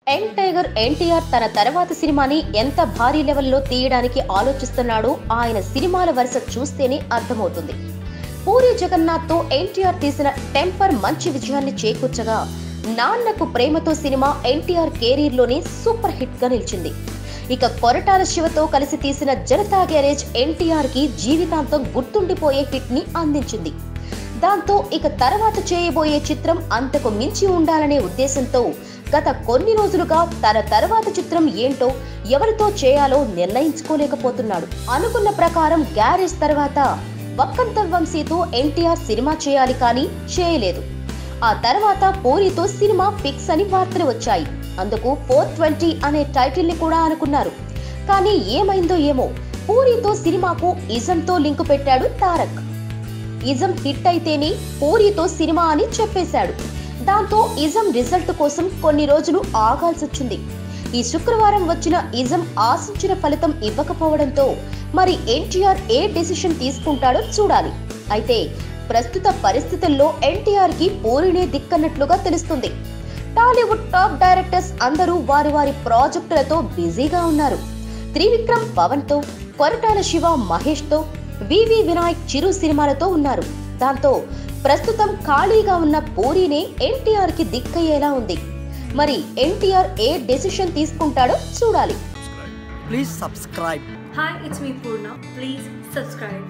Young tiger NTR తన తర్వాత సినిమాని ఎంత భారీ లెవెల్లో తీయడానికి ఆలోచిస్తున్నాడో ఆయన సినిమాల వరుస చూస్తేనే అర్థమవుతుంది. పూరి జగన్నాథ్ తో ఎన్టీఆర్ తీసిన టెంపర్ మంచి విజయాన్ని చేకూర్చగా, నాన్నకు ప్రేమతో సినిమా ఎన్టీఆర్ కెరీర్ లోనే సూపర్ హిట్ గా నిలిచింది. ఇక కొరటాల శివతో కలిసి తీసిన జనతా గ్యారేజ్ ఎన్టీఆర్ కి జీవితాంతం గుర్తుండిపోయే హిట్ ని అందించింది. దాంతో ఇక తర్వాత చేయబోయే చిత్రం అంతకు మించి ఉండాలనే ఉద్దేశంతో గత కొన్ని రోజులుగా తన తర్వాత చిత్రం ఏంటో, ఎవరితో చేయాలో నిర్ణయించుకోలేకపోతున్నాడు. అనుకున్న ప్రకారం గ్యారేజ్ తర్వాత వక్కంతం వంశీతో ఎన్టీఆర్ సినిమా చేయాలి కానీ చేయలేదు. ఆ తర్వాత పూరితో సినిమా ఫిక్స్ అని వార్తలు వచ్చాయి. అందుకు 420 అనే టైటిల్ ని కూడా అనుకున్నారు. కానీ ఏమైందో ఏమో, పూరితో సినిమాకు ఇజంతో లింకు పెట్టాడు తారక్. ఇజం హిట్ అయితేనే పూరితో సినిమా అని చెప్పేశాడు. దాంతో ఇజం రిజల్ట్ కోసం కొన్ని రోజులు ఆగాల్సొచ్చింది. ఈ శుక్రవారం వచ్చిన ఇజం ఆశించిన ఫలితం ఇవ్వకపోవడంతో మరి ఎన్టీఆర్ ఏ డెసిషన్ తీసుకుంటాడో చూడాలి. అయితే ప్రస్తుత పరిస్థితుల్లో ఎన్టీఆర్ కి పూరినే దిక్కన్నట్లుగా తెలుస్తుంది. టాలీవుడ్ టాప్ డైరెక్టర్స్ అందరూ వారి వారి ప్రాజెక్టులతో బిజీగా ఉన్నారు. త్రివిక్రమ్ పవన్ తో, కొరటాల శివ మహేష్ తో, వివి వినాయక్ చిరు సినిమాలతో ఉన్నారు. దాంతో ప్రస్తుతం ఖాళీగా ఉన్న పూరినే ఎన్టీఆర్ కి దిక్కయ్యేలా ఉంది. మరి ఎన్టీఆర్ ఏ డెసిషన్ తీసుకుంటాడో చూడాలి. Please subscribe. Hi, it's me Purna. Please subscribe.